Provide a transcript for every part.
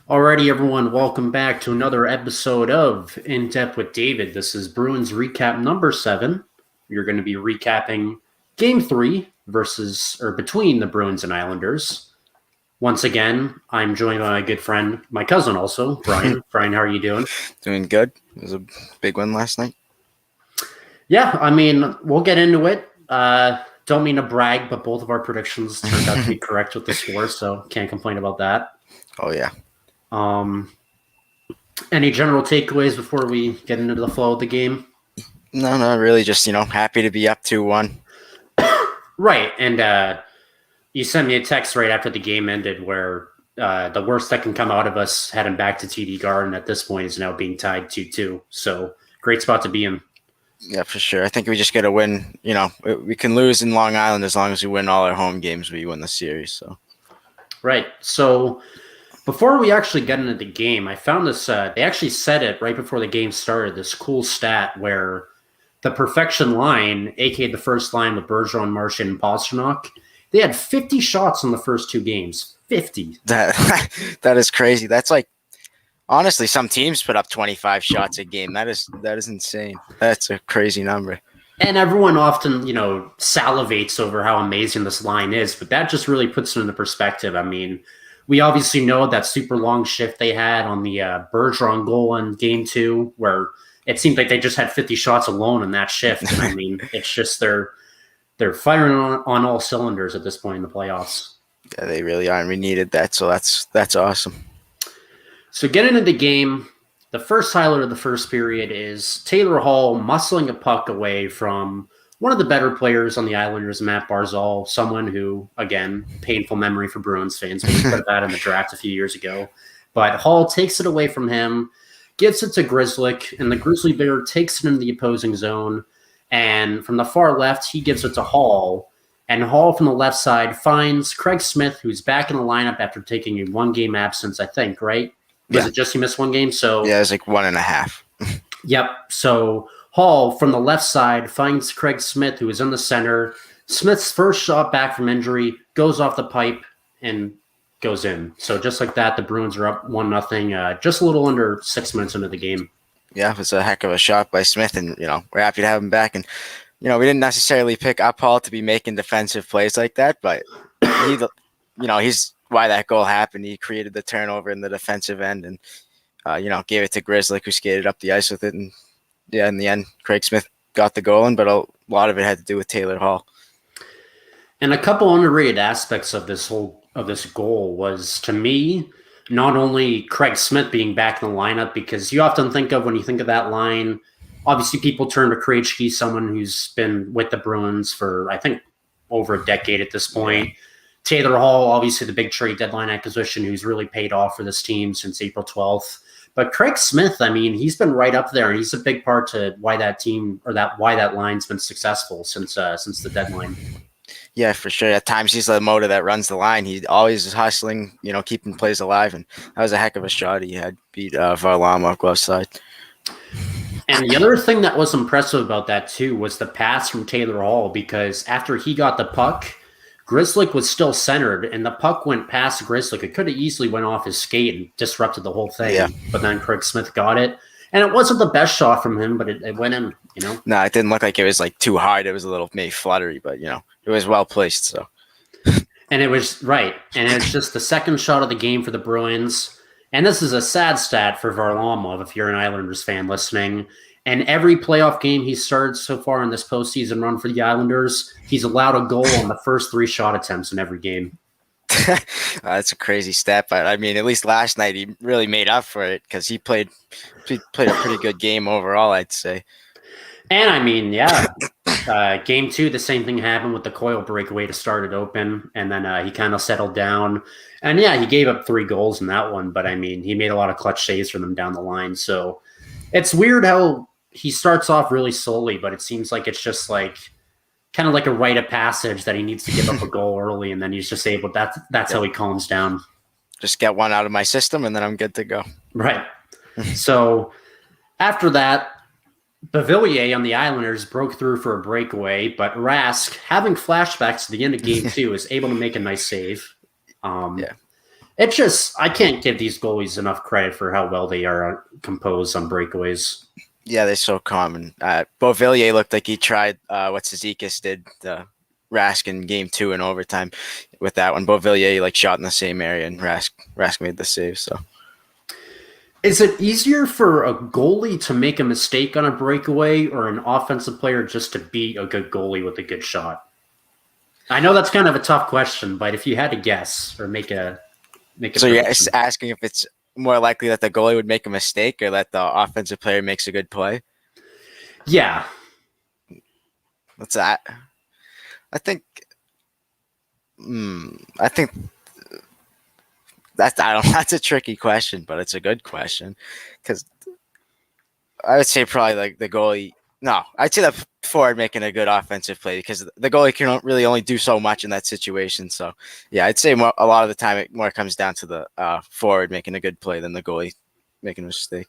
Alrighty, everyone, welcome back to another episode of In Depth with David. This is Bruins recap number 7. You're going to be recapping Game 3 between the Bruins and Islanders. Once again, I'm joined by my good friend, my cousin also, Bryan. Bryan, how are you doing? Doing good. It was a big win last night. Yeah, I mean, we'll get into it. Don't mean to brag, but both of our predictions turned out to be correct with the score, so can't complain about that. Oh, yeah. Any general takeaways before we get into the flow of the game? No, really just, happy to be up 2-1. Right, and you sent me a text right after the game ended where the worst that can come out of us heading back to TD Garden at this point is now being tied 2-2. So great spot to be in. Yeah, for sure. I think we just got to win. We can lose in Long Island as long as we win all our home games. We win the series. So right. So before we actually get into the game, I found this. They actually said it right before the game started. This cool stat where the perfection line, aka the first line with Bergeron, Marchand, and Pastrnak, they had 50 shots in the first 2 games. 50. That is crazy. That's like, honestly, some teams put up 25 shots a game. That is insane. That's a crazy number. And everyone often, salivates over how amazing this line is, but that just really puts it into perspective. I mean, we obviously know that super long shift they had on the Bergeron goal in Game 2, where it seemed like they just had 50 shots alone in that shift. And I mean, it's just they're firing on all cylinders at this point in the playoffs. Yeah, they really are, and we needed that, so that's awesome. So getting into the game, the first highlight of the first period is Taylor Hall muscling a puck away from one of the better players on the Islanders, Matt Barzal, someone who, again, painful memory for Bruins fans. We put that in the draft a few years ago. But Hall takes it away from him, gives it to Grzelcyk, and the Grizzly Bear takes it into the opposing zone. And from the far left, he gives it to Hall. And Hall from the left side finds Craig Smith, who's back in the lineup after taking a 1-game absence, I think, right? Was it just he missed 1 game? So yeah, it was like 1.5. Yep. So Hall from the left side finds Craig Smith, who is in the center. Smith's first shot back from injury goes off the pipe and goes in. So just like that, the Bruins are up 1-0, just a little under 6 minutes into the game. Yeah, it was a heck of a shot by Smith, and we're happy to have him back. And we didn't necessarily pick up Hall to be making defensive plays like that, but he's why that goal happened. He created the turnover in the defensive end and, gave it to Grzelcyk, who skated up the ice with it. And, yeah, in the end, Craig Smith got the goal in, but a lot of it had to do with Taylor Hall. And a couple underrated aspects of this goal was, to me, not only Craig Smith being back in the lineup, because you often think of, when you think of that line, obviously people turn to Krejci, someone who's been with the Bruins for, I think, over a decade at this point. Yeah. Taylor Hall, obviously the big trade deadline acquisition, who's really paid off for this team since April 12th. But Craig Smith, I mean, he's been right up there, and he's a big part to why that team, or why that line's been successful since the deadline. Yeah, for sure. At times he's the motor that runs the line. He always is hustling, keeping plays alive, and that was a heck of a shot he had. Beat Varlamov glove side. And the other thing that was impressive about that too was the pass from Taylor Hall, because after he got the puck, Grzelcyk was still centered, and the puck went past Grzelcyk. It could have easily went off his skate and disrupted the whole thing. Yeah. But then Craig Smith got it. And it wasn't the best shot from him, but it went in, No, it didn't look like it was like too hard. It was a little maybe fluttery, but, it was well placed. So, and it was right. And it's just the second shot of the game for the Bruins. And this is a sad stat for Varlamov, if you're an Islanders fan listening. And every playoff game he's started so far in this postseason run for the Islanders, he's allowed a goal on the first 3 shot attempts in every game. That's a crazy stat, but I mean, at least last night he really made up for it because he played a pretty good game overall, I'd say. And I mean, yeah, game 2, the same thing happened with the Coyle breakaway to start it open, and then he kind of settled down. And yeah, he gave up 3 goals in that one, but I mean, he made a lot of clutch saves for them down the line. So it's weird how he starts off really slowly, but it seems like it's just like kind of like a rite of passage that he needs to give up a goal early, and then he's just able. That's how he calms down. Just get one out of my system, and then I'm good to go. Right. So after that, Beauvillier on the Islanders broke through for a breakaway, but Rask, having flashbacks to the end of Game 2, is able to make a nice save. It's just I can't give these goalies enough credit for how well they are composed on breakaways. Yeah, they're so common. Beauvillier looked like he tried what Zizekas did, the Rask in game 2 in overtime with that one. Beauvillier like shot in the same area, and Rask made the save. So Is it easier for a goalie to make a mistake on a breakaway or an offensive player just to beat a good goalie with a good shot? I know that's kind of a tough question, but if you had to guess or make a so you're asking if it's more likely that the goalie would make a mistake or that the offensive player makes a good play? Yeah. What's that? I think that's a tricky question, but it's a good question because I would say probably like the goalie. No, I'd say the forward making a good offensive play because the goalie can really only do so much in that situation. So yeah, I'd say a lot of the time it more comes down to the forward making a good play than the goalie making a mistake.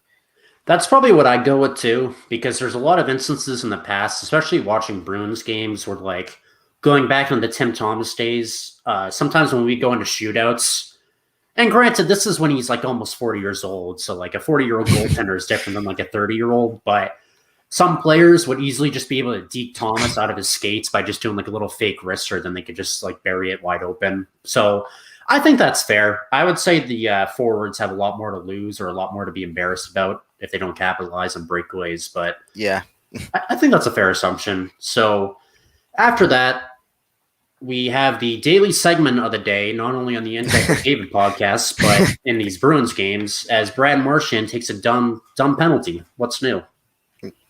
That's probably what I go with too, because there's a lot of instances in the past, especially watching Bruins games, where like going back into the Tim Thomas days, sometimes when we go into shootouts, and granted, this is when he's like almost 40 years old, so like a 40-year-old goaltender is different than like a 30-year-old, but some players would easily just be able to deke Thomas out of his skates by just doing like a little fake wrister, then they could just like bury it wide open. So I think that's fair. I would say the forwards have a lot more to lose or a lot more to be embarrassed about if they don't capitalize on breakaways. But yeah, I think that's a fair assumption. So after that, we have the daily segment of the day, not only on the Index David podcast, but in these Bruins games, as Brad Marchand takes a dumb penalty. What's new?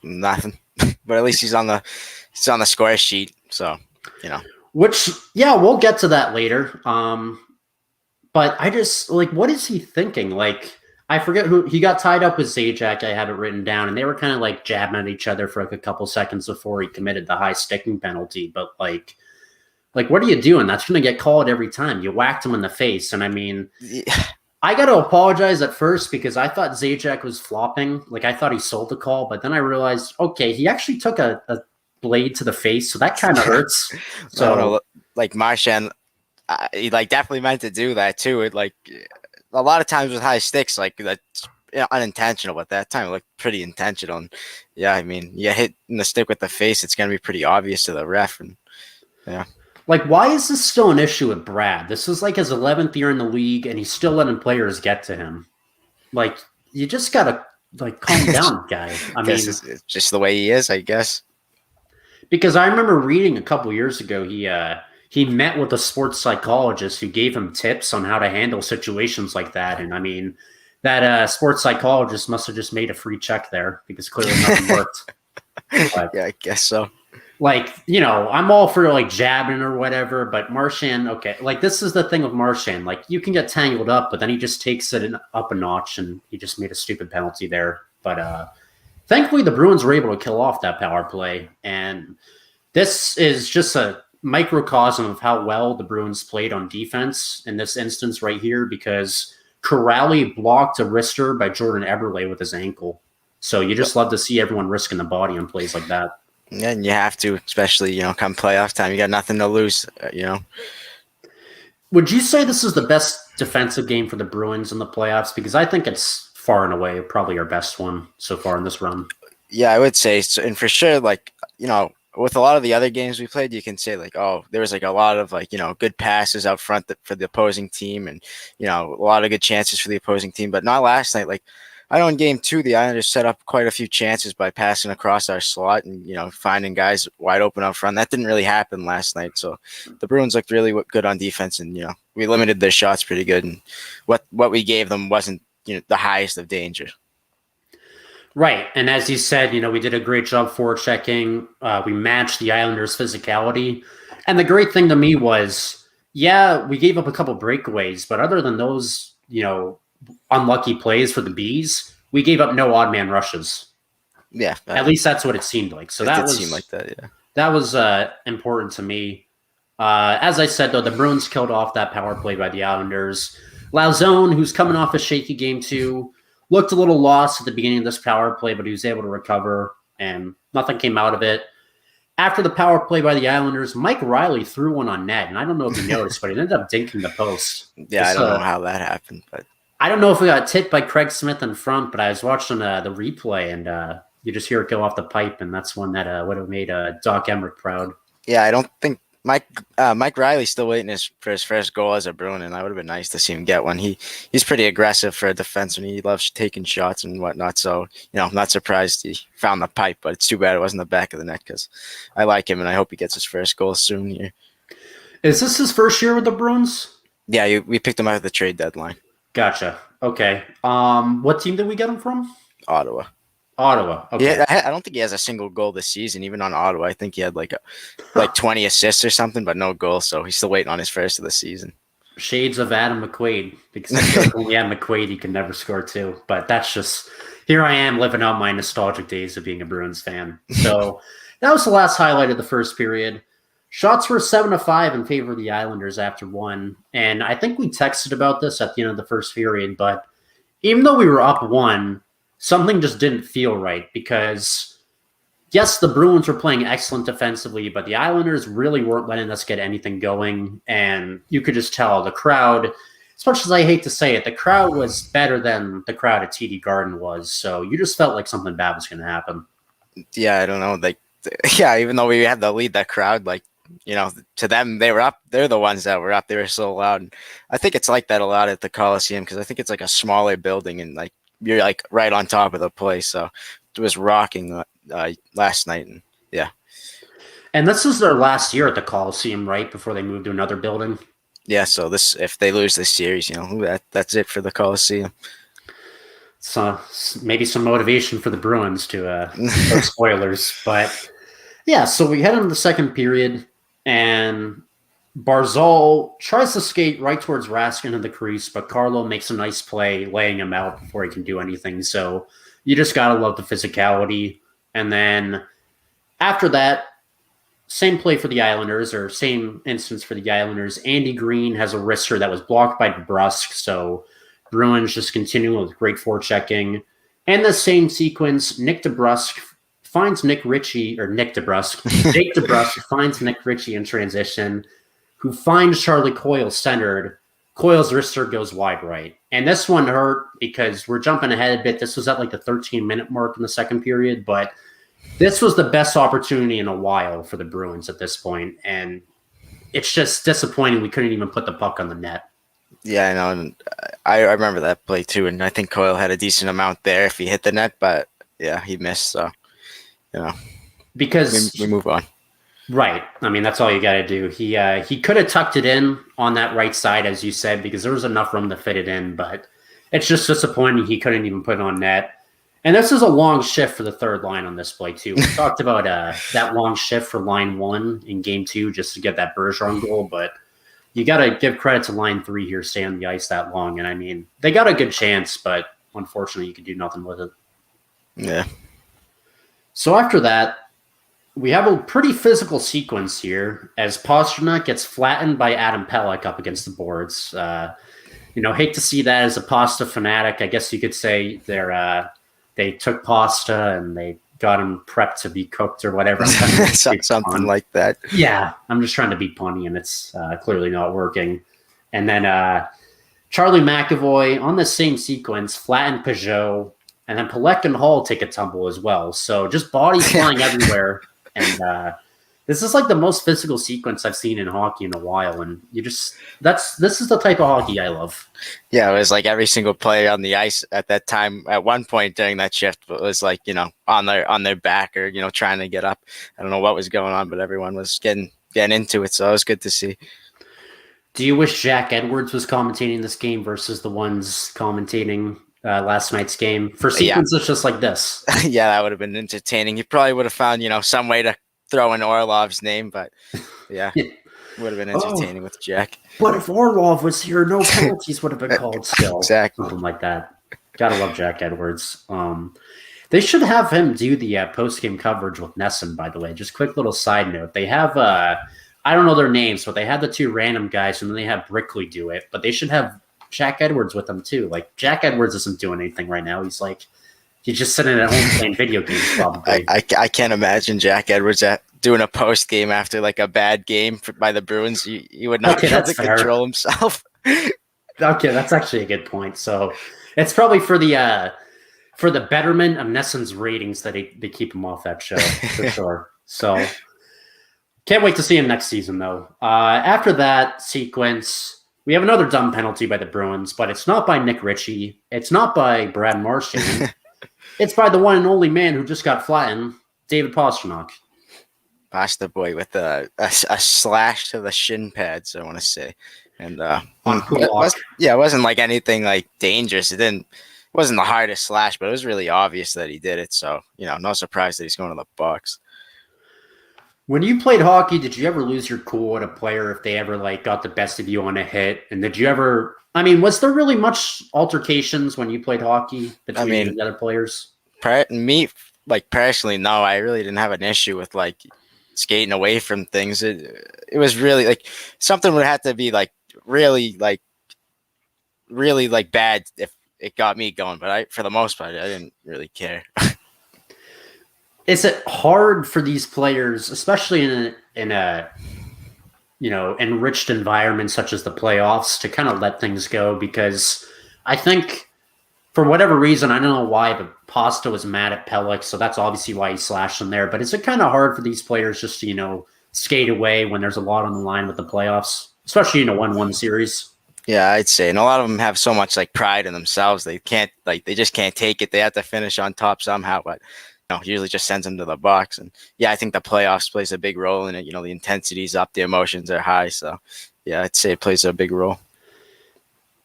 Nothing. But at least he's on the score sheet. So, you know. Which, yeah, we'll get to that later. But I just, like, what is he thinking? Like, I forget who, he got tied up with Zajac, I have it written down, and they were kind of, like, jabbing at each other for, like, a couple seconds before he committed the high sticking penalty. But, like, what are you doing? That's going to get called every time. You whacked him in the face. And, I mean, yeah. I got to apologize at first because I thought Zajac was flopping. Like, I thought he sold the call, but then I realized, okay, he actually took a blade to the face, so that kind of hurts. So, no, like, Marchand, he like definitely meant to do that too. It like a lot of times with high sticks, like that's unintentional, but that time it looked pretty intentional. And yeah, I mean, you hit in the stick with the face, it's gonna be pretty obvious to the ref. And yeah, like, why is this still an issue with Brad? This is like his 11th year in the league, and he's still letting players get to him. Like, you just gotta like calm down, guy. I mean, it's just the way he is, I guess. Because I remember reading a couple years ago, he met with a sports psychologist who gave him tips on how to handle situations like that. And I mean, that sports psychologist must have just made a free check there because clearly nothing worked. But, yeah, I guess so. Like, you know, I'm all for like jabbing or whatever, but Marchand, okay. Like, this is the thing with Marchand. Like, you can get tangled up, but then he just takes it up a notch, and he just made a stupid penalty there. But thankfully, the Bruins were able to kill off that power play. And this is just a microcosm of how well the Bruins played on defense in this instance right here, because Corrali blocked a wrister by Jordan Eberle with his ankle. So you just love to see everyone risking the body on plays like that. Yeah, and you have to, especially, you know, come playoff time. You got nothing to lose, you know. Would you say this is the best defensive game for the Bruins in the playoffs? Because I think it's far and away probably our best one so far in this run. Yeah, I would say so. And for sure, like, you know, with a lot of the other games we played, you can say like, oh, there was like a lot of like, you know, good passes out front for the opposing team, and, you know, a lot of good chances for the opposing team, but not last night. Like, I know in game 2, the Islanders set up quite a few chances by passing across our slot and, you know, finding guys wide open out front. That didn't really happen last night. So the Bruins looked really good on defense, and, you know, we limited their shots pretty good, and what we gave them wasn't, you know, the highest of danger. Right. And as you said, you know, we did a great job forechecking. We matched the Islanders' physicality. And the great thing to me was, yeah, we gave up a couple breakaways, but other than those, you know, unlucky plays for the Bees, we gave up no odd man rushes. Yeah. At least that's what it seemed like. So that seem like that, yeah. That was important to me. As I said, though, the Bruins killed off that power play by the Islanders. Lauzon, who's coming off a shaky game 2, looked a little lost at the beginning of this power play, but he was able to recover, and nothing came out of it. After the power play by the Islanders, Mike Riley threw one on net, and I don't know if you noticed, but it ended up dinking the post. Yeah, I don't know how that happened, but I don't know if we got tipped by Craig Smith in front, but I was watching the replay, and you just hear it go off the pipe, and that's one that would have made Doc Emmerich proud. yeah, I don't think Mike Riley's still waiting for his first goal as a Bruin, and that would have been nice to see him get one. He's pretty aggressive for a defenseman. He loves taking shots and whatnot. So I'm not surprised he found the pipe, but it's too bad it wasn't the back of the net because I like him and I hope he gets his first goal soon here. Is this his first year with the Bruins? Yeah, we picked him out at the trade deadline. Gotcha. Okay. What team did we get him from? Ottawa. Okay. Yeah, I don't think he has a single goal this season, even on Ottawa. I think he had like 20 assists or something, but no goals. So he's still waiting on his first of the season. Shades of Adam McQuaid, because I feel like when you have McQuaid, he can never score too. But that's just, here I am living out my nostalgic days of being a Bruins fan. So that was the last highlight of the first period. Shots were 7-5 in favor of the Islanders after one. And I think we texted about this at the end of the first period, but even though we were up one, something just didn't feel right because, yes, the Bruins were playing excellent defensively, but the Islanders really weren't letting us get anything going. And you could just tell the crowd, as much as I hate to say it, the crowd was better than the crowd at TD Garden was. So you just felt like something bad was going to happen. Yeah, I don't know. Even though we had the lead, that crowd, to them, they were up. They're the ones that were up. They were so loud. And I think it's like that a lot at the Coliseum because I think it's like a smaller building and you're like right on top of the place. So it was rocking last night. And yeah. And this is their last year at the Coliseum, right? Before they moved to another building. Yeah. So if they lose this series, that's it for the Coliseum. So maybe some motivation for the Bruins to spoilers, but yeah. So we head into the second period and Barzal tries to skate right towards Raskin in the crease, but Carlo makes a nice play, laying him out before he can do anything. So you just got to love the physicality. And then after that, same play for the Islanders, or same instance for the Islanders. Andy Green has a wrister that was blocked by DeBrusk. So Bruins just continuing with great forechecking. And the same sequence, Jake DeBrusk finds Nick Ritchie finds Nick Ritchie in transition, who finds Charlie Coyle centered. Coyle's wrister goes wide right. And this one hurt because we're jumping ahead a bit. This was at the 13-minute mark in the second period, but this was the best opportunity in a while for the Bruins at this point. And it's just disappointing we couldn't even put the puck on the net. Yeah, I know. And I remember that play too. And I think Coyle had a decent amount there if he hit the net, but yeah, he missed. So, because we move on. Right. I mean, that's all you got to do. He could have tucked it in on that right side, as you said, because there was enough room to fit it in, but it's just disappointing he couldn't even put it on net. And this is a long shift for the third line on this play, too. We talked about that long shift for line one in game two just to get that Bergeron goal, but you got to give credit to line three here, staying on the ice that long. And I mean, they got a good chance, but unfortunately, you could do nothing with it. Yeah. So after that, we have a pretty physical sequence here as Pastrnak gets flattened by Adam Pelech up against the boards. Hate to see that as a pasta fanatic. I guess you could say they took pasta and they got him prepped to be cooked or whatever. Something like that. Yeah, I'm just trying to be punny, and it's clearly not working. And then Charlie McAvoy on the same sequence flattened Peugeot, and then Pelech and Hall take a tumble as well. So just bodies flying everywhere. And this is the most physical sequence I've seen in hockey in a while. And this is the type of hockey I love. Yeah, it was every single player on the ice at that time. At one point during that shift, it was on their back or trying to get up. I don't know what was going on, but everyone was getting into it. So it was good to see. Do you wish Jack Edwards was commentating this game versus the ones commentating last night's game for sequences just like this? Yeah, that would have been entertaining. He probably would have found some way to throw in Orlov's name, but yeah. Would have been entertaining with Jack. But if Orlov was here, no penalties would have been called still. Exactly. Something like that. Gotta love Jack Edwards. They should have him do the post-game coverage with Nesson, by the way. Just quick little side note. They have, I don't know their names, but they have the two random guys, and then they have Brickley do it. But they should have Jack Edwards with them, too. Jack Edwards isn't doing anything right now. He's just sitting at home playing video games, probably. I can't imagine Jack Edwards doing a post game after like a bad game by the Bruins, he would not be able to control himself. Okay, that's actually a good point. So it's probably for the betterment of Nesson's ratings that they keep him off that show for sure. So can't wait to see him next season, though. After that sequence, we have another dumb penalty by the Bruins, but it's not by Nick Ritchie. It's not by Brad Marchand. It's by the one and only man who just got flattened, David Pastrnak. Pasta boy with a slash to the shin pads, I want to say. And it wasn't like anything like dangerous. It wasn't the hardest slash, but it was really obvious that he did it. So, no surprise that he's going to the box. When you played hockey, did you ever lose your cool at a player if they ever like got the best of you on a hit? And did you ever? I mean, was there really much altercations when you played hockey between the other players? Me, like personally, no. I really didn't have an issue with like skating away from things. It was really like something would have to be like really like bad if it got me going. But for the most part, I didn't really care. Is it hard for these players, especially in a enriched environment such as the playoffs, to kind of let things go? Because I think for whatever reason, I don't know why, but Pasta was mad at Pelech, so that's obviously why he slashed him there. But is it kind of hard for these players just to skate away when there's a lot on the line with the playoffs, especially in a 1-1 series? Yeah, I'd say, and a lot of them have so much like pride in themselves, they just can't take it. They have to finish on top somehow, but usually just sends them to the box. And yeah, I think the playoffs plays a big role in it. The intensity's up, the emotions are high. So yeah, I'd say it plays a big role.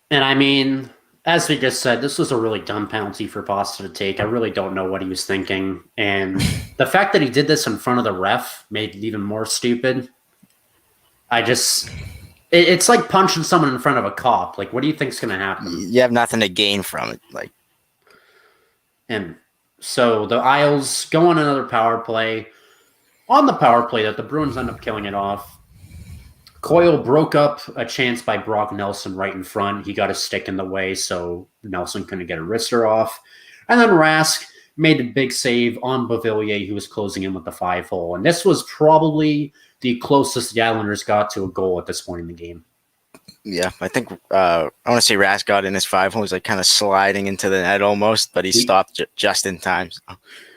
And I mean, as we just said, this was a really dumb penalty for Pasta to take. I really don't know what he was thinking. And the fact that he did this in front of the ref made it even more stupid. It's like punching someone in front of a cop. Like, what do you think's going to happen? You have nothing to gain from it. And so the Isles go on another power play. On the power play that the Bruins end up killing it off. Coyle broke up a chance by Brock Nelson right in front. He got a stick in the way, so Nelson couldn't get a wrister off. And then Rask made a big save on Beauvillier, who was closing in with the 5-hole. And this was probably the closest the Islanders got to a goal at this point in the game. Yeah, I think I want to say Rask got in his 5-hole. He was like kind of sliding into the net almost, but he stopped just in time.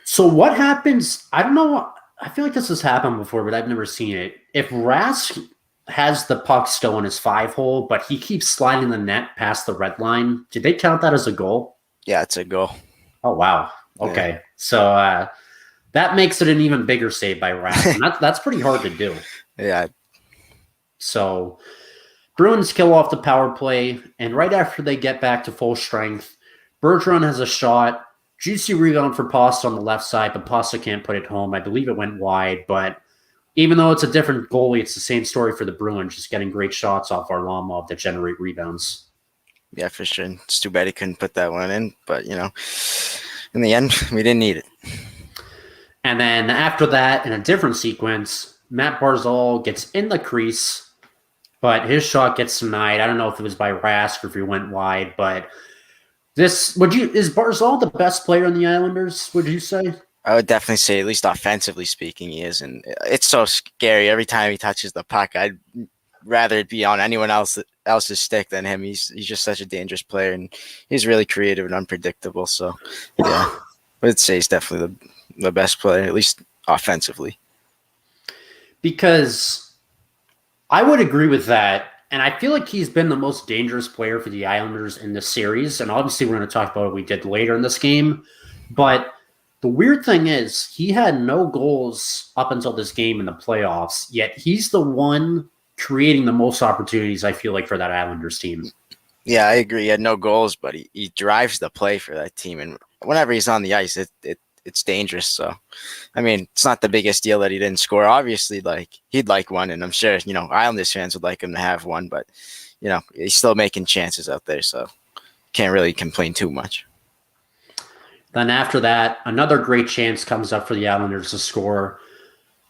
So what happens? I don't know. I feel like this has happened before, but I've never seen it. If Rask has the puck still in his 5-hole, but he keeps sliding the net past the red line, did they count that as a goal? Yeah, it's a goal. Oh, wow. Okay. Yeah. So that makes it an even bigger save by Rask. And that's pretty hard to do. Yeah. So Bruins kill off the power play, and right after they get back to full strength, Bergeron has a shot. Juicy rebound for Pasta on the left side, but Pasta can't put it home. I believe it went wide, but even though it's a different goalie, it's the same story for the Bruins, just getting great shots off Varlamov that generate rebounds. Yeah, for sure. It's too bad he couldn't put that one in, but, in the end, we didn't need it. And then after that, in a different sequence, Matt Barzal gets in the crease, but his shot gets denied. I don't know if it was by Rask or if he went wide, but is Barzal the best player in the Islanders, would you say? I would definitely say, at least offensively speaking, he is. And it's so scary. Every time he touches the puck, I'd rather it be on anyone else's stick than him. He's just such a dangerous player, and he's really creative and unpredictable. So, yeah, I would say he's definitely the best player, at least offensively. Because I would agree with that. And I feel like he's been the most dangerous player for the Islanders in this series. And obviously we're going to talk about what we did later in this game. But the weird thing is he had no goals up until this game in the playoffs, yet he's the one creating the most opportunities, I feel like, for that Islanders team. Yeah, I agree. He had no goals, but he drives the play for that team. And whenever he's on the ice, it's dangerous. So, I mean, it's not the biggest deal that he didn't score. Obviously, he'd like one, and I'm sure, Islanders fans would like him to have one, but, he's still making chances out there, so can't really complain too much. Then after that, another great chance comes up for the Islanders to score.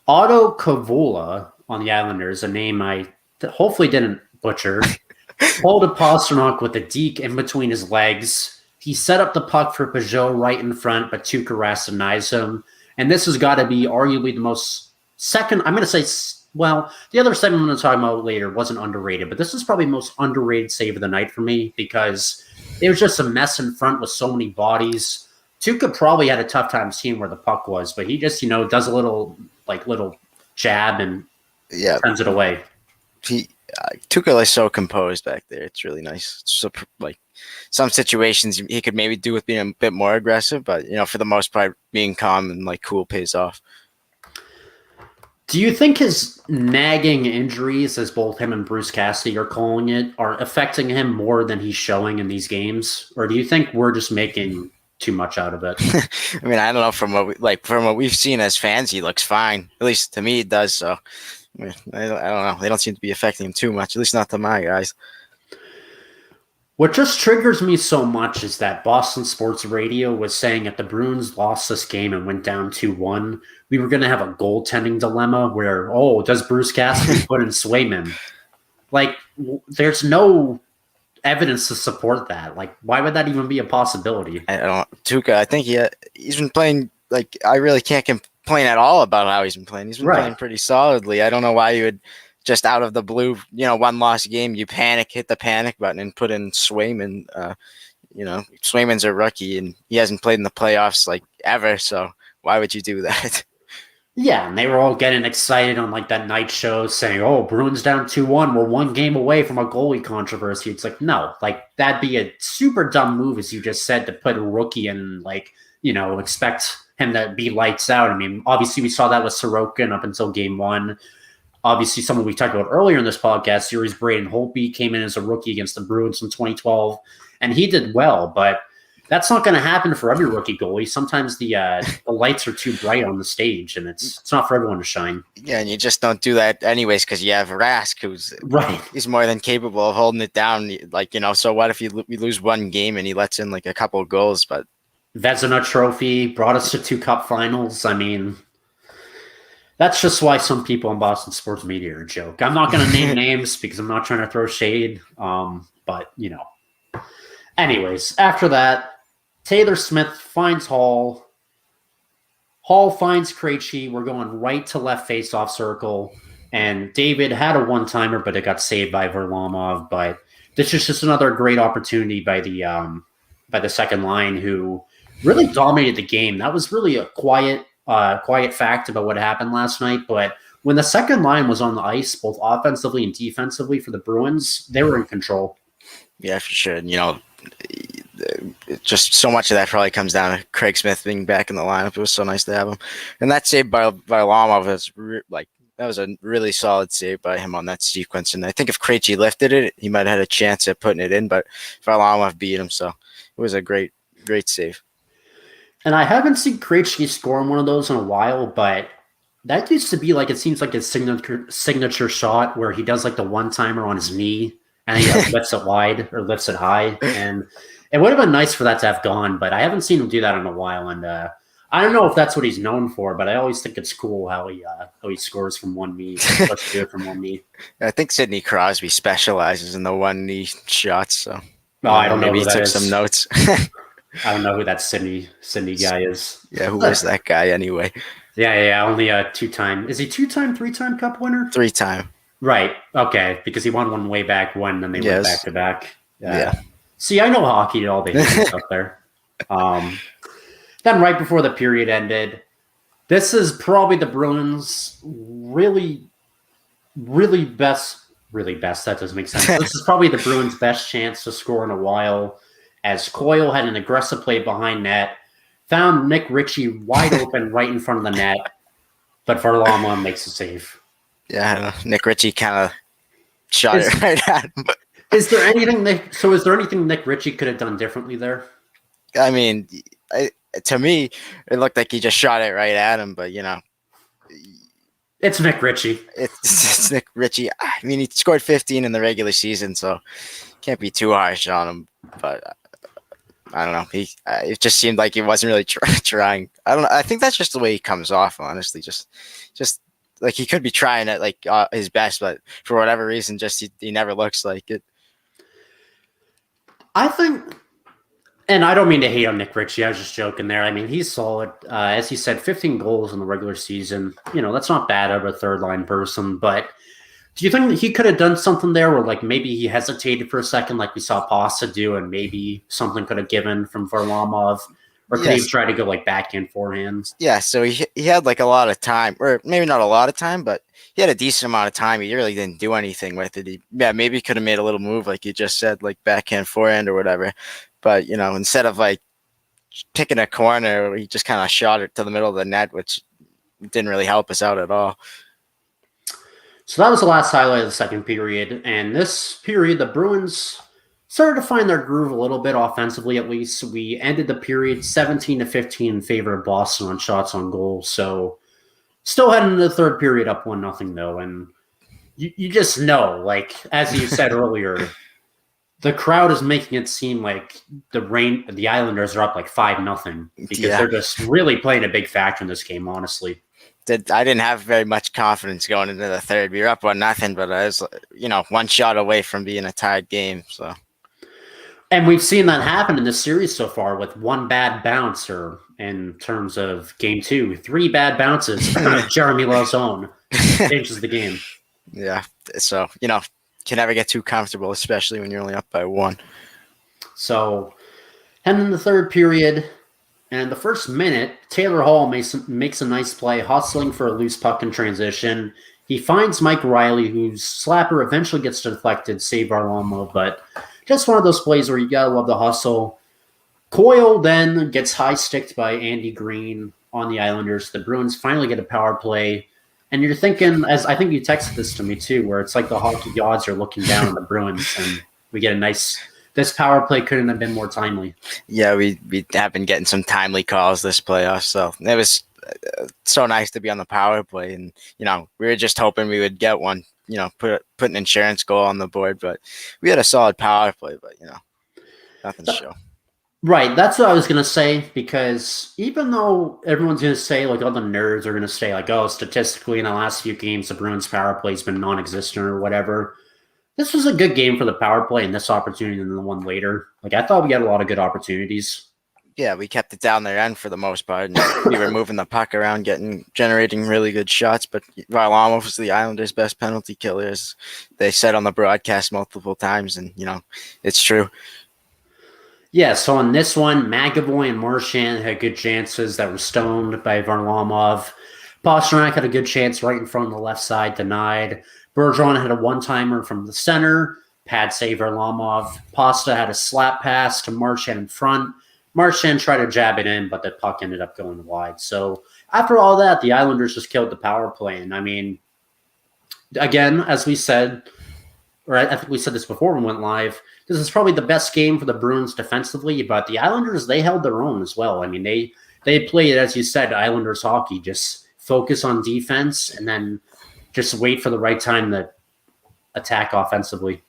Otto Kavola on the Islanders, a name I hopefully didn't butcher, pulled a Pastrnak with a deke in between his legs. He set up the puck for Peugeot right in front, but Tuukka Rask denies him. And this has got to be arguably the most second, I'm going to say, well, the other segment I'm going to talk about later wasn't underrated, but this is probably the most underrated save of the night for me because it was just a mess in front with so many bodies. Tuca probably had a tough time seeing where the puck was, but he just, does a little jab and sends it away. Tuchel is so composed back there. It's really nice. It's so, like some situations he could maybe do with being a bit more aggressive, but for the most part, being calm and cool pays off. Do you think his nagging injuries, as both him and Bruce Cassidy are calling it, are affecting him more than he's showing in these games, or do you think we're just making too much out of it? I mean, I don't know. From what we've seen as fans, he looks fine. At least to me, it does. So I don't know. They don't seem to be affecting him too much. At least not to my guys. What just triggers me so much is that Boston Sports Radio was saying if the Bruins lost this game and went down 2-1, we were going to have a goaltending dilemma where, does Bruce Cassidy put in Swayman? There's no evidence to support that. Why would that even be a possibility? I don't. Tuca, I think he's been playing. I really can't complain at all about how he's been playing. He's been playing pretty solidly. I don't know why you would just out of the blue, one lost game, you hit the panic button and put in Swayman. Swayman's a rookie and he hasn't played in the playoffs ever. So why would you do that? Yeah, and they were all getting excited on that night show saying, Bruins down 2-1. We're one game away from a goalie controversy. It's no, that'd be a super dumb move, as you just said, to put a rookie in, expect him to be lights out. I mean, obviously we saw that with Sorokin up until game 1. Obviously, someone we talked about earlier in this podcast series, Braden Holtby, came in as a rookie against the Bruins in 2012, and he did well, but that's not going to happen for every rookie goalie. Sometimes the lights are too bright on the stage, and it's not for everyone to shine. Yeah, and you just don't do that anyways because you have Rask, who's he's more than capable of holding it down. So what if we lose one game and he lets in a couple of goals? But Vezina Trophy brought us to 2 cup finals. I mean, that's just why some people in Boston sports media are a joke. I'm not going to name names because I'm not trying to throw shade. But. Anyways, after that, Taylor Smith finds Hall. Hall finds Krejci. We're going right to left face-off circle. And David had a one-timer, but it got saved by Varlamov. But this is just another great opportunity by the second line, who really dominated the game. That was really a quiet fact about what happened last night. But when the second line was on the ice, both offensively and defensively for the Bruins, they were in control. Yeah, for sure. Just so much of that probably comes down to Craig Smith being back in the lineup. It was so nice to have him. And that save by Varlamov that was a really solid save by him on that sequence. And I think if Krejci lifted it, he might have had a chance at putting it in, but Varlamov beat him. So it was a great save. And I haven't seen Krejci score one of those in a while, but that used to be it seems like his signature shot where he does the one-timer on his knee and he lifts it wide or lifts it high. And it would have been nice for that to have gone, but I haven't seen him do that in a while. And I don't know if that's what he's known for, but I always think it's cool how he scores from one knee, let's do it from one knee. I think Sidney Crosby specializes in the one knee shots. So I don't know. Maybe he took some notes. I don't know who that Sidney guy is. Yeah, who is that guy anyway? Yeah. Only a 2-time. Is he 2-time, 3-time Cup winner? 3-time. Right. Okay. Because he won one way back when, then they went back to back. Yeah. See, I know hockey. All they do up there. Then right before the period ended, this is probably the Bruins' really best. That doesn't make sense. This is probably the Bruins' best chance to score in a while, as Coyle had an aggressive play behind net, found Nick Ritchie wide open right in front of the net, but Varlamov makes a save. Yeah, I know. Nick Ritchie kind of shot it right at him. Is there anything Nick Ritchie could have done differently there? I mean, to me, it looked like he just shot it right at him, but it's Nick Ritchie. It's Nick Ritchie. I mean, he scored 15 in the regular season, so can't be too harsh on him. But I don't know. It just seemed like he wasn't really trying. I don't know. I think that's just the way he comes off. Honestly, just he could be trying at his best, but for whatever reason, just he never looks like it. I think, And I don't mean to hate on Nick Ritchie. I was just joking there. I mean, he's solid. As you said, 15 goals in the regular season. That's not bad out of a third line person. But do you think that he could have done something there where, like, maybe he hesitated for a second, like we saw Pasta do, and maybe something could have given from Varlamov? Or could he have tried to go, like, backhand, forehand? Yeah, so he had like a lot of time, or maybe not a lot of time, but he had a decent amount of time. He really didn't do anything with it. Maybe could have made a little move, like you just said, like backhand, forehand, or whatever. But instead of like picking a corner, he just kind of shot it to the middle of the net, which didn't really help us out at all. So that was the last highlight of the second period. And this period, the Bruins started to find their groove a little bit offensively, at least. We ended the period 17-15 in favor of Boston on shots on goal. So still heading into the third period up 1-0, though. And you just know, like, as you said earlier, the crowd is making it seem like the Islanders are up like 5-0 because they're just really playing a big factor in this game, honestly. I didn't have very much confidence going into the third. We were up 1-0, but I was, one shot away from being a tied game. So, and we've seen that happen in this series so far with one bad bouncer in terms of game 2. 3 bad bounces from Jeremy Lauzon changes the game. Yeah, so can never get too comfortable, especially when you're only up by 1. So, and in the third period. And the first minute, Taylor Hall makes a nice play, hustling for a loose puck in transition. He finds Mike Riley, whose slapper eventually gets deflected, save Varlamov, but just one of those plays where you gotta love the hustle. Coyle then gets high-sticked by Andy Green on the Islanders. The Bruins finally get a power play. And you're thinking, as I think you texted this to me too, where it's like the hockey gods are looking down on the Bruins, and we get a nice... This power play couldn't have been more timely. Yeah, we have been getting some timely calls this playoff, so it was so nice to be on the power play. And we were just hoping we would get one. Put an insurance goal on the board, but we had a solid power play. But nothing to show. Right, that's what I was gonna say. Because even though everyone's gonna say, like, all the nerds are gonna say, like, oh, statistically in the last few games the Bruins power play's been non-existent or whatever. This was a good game for the power play and this opportunity and the one later. Like, I thought we had a lot of good opportunities. Yeah, we kept it down their end for the most part. And we were moving the puck around, generating really good shots. But Varlamov was the Islanders' best penalty killer, as they said on the broadcast multiple times. And, it's true. Yeah, so on this one, McAvoy and Marchand had good chances that were stoned by Varlamov. Pastrnak had a good chance right in front of the left side, denied. Bergeron had a one-timer from the center. Pad save Varlamov. Pasta had a slap pass to Marchand in front. Marchand tried to jab it in, but the puck ended up going wide. So after all that, the Islanders just killed the power play. And I mean, again, as we said, or I think we said this before we went live, this is probably the best game for the Bruins defensively, but the Islanders, they held their own as well. I mean, they played, as you said, Islanders hockey, just focus on defense and then just wait for the right time to attack offensively.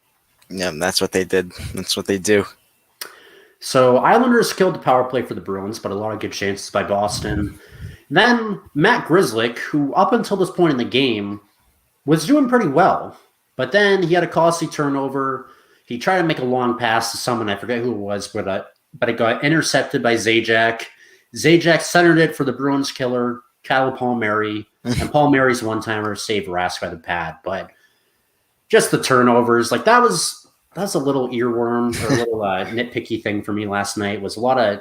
Yeah, that's what they did. That's what they do. So Islanders killed the power play for the Bruins, but a lot of good chances by Boston. Then Matt Grzelcyk, who up until this point in the game was doing pretty well, but then he had a costly turnover. He tried to make a long pass to someone, I forget who it was, but it got intercepted by Zajac. Zajac centered it for the Bruins killer, Kyle Palmieri. And Paul Mary's one-timer saved Rask by the pad. But just the turnovers, like that was a little earworm or a little nitpicky thing for me last night. Was a lot of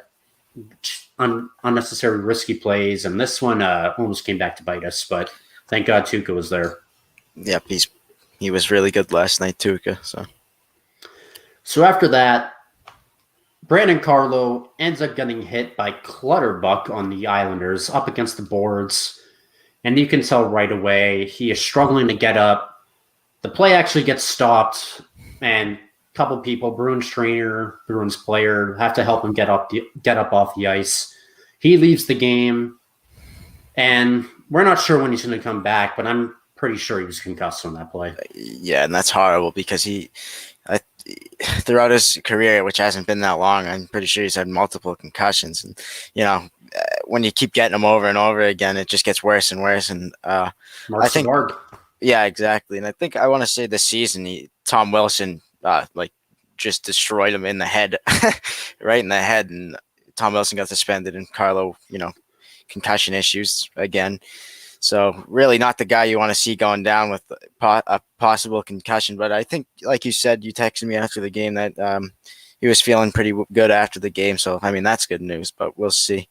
unnecessary risky plays. And this one almost came back to bite us. But thank God Tuukka was there. Yep, he was really good last night, Tuukka. So after that, Brandon Carlo ends up getting hit by Clutterbuck on the Islanders up against the boards. And you can tell right away he is struggling to get up. The play actually gets stopped, and a couple people, Bruins trainer, Bruins player, have to help him get up off the ice. He leaves the game, and we're not sure when he's going to come back, but I'm pretty sure he was concussed on that play. Yeah, and that's horrible because throughout his career, which hasn't been that long, I'm pretty sure he's had multiple concussions. And, when you keep getting them over and over again, it just gets worse and worse. And I think, yeah, exactly. And I want to say this season, Tom Wilson, just destroyed him in the head, right in the head. And Tom Wilson got suspended, and Carlo, concussion issues again. So really not the guy you want to see going down with a possible concussion. But I think, like you said, you texted me after the game that he was feeling pretty good after the game. So, I mean, that's good news, but we'll see.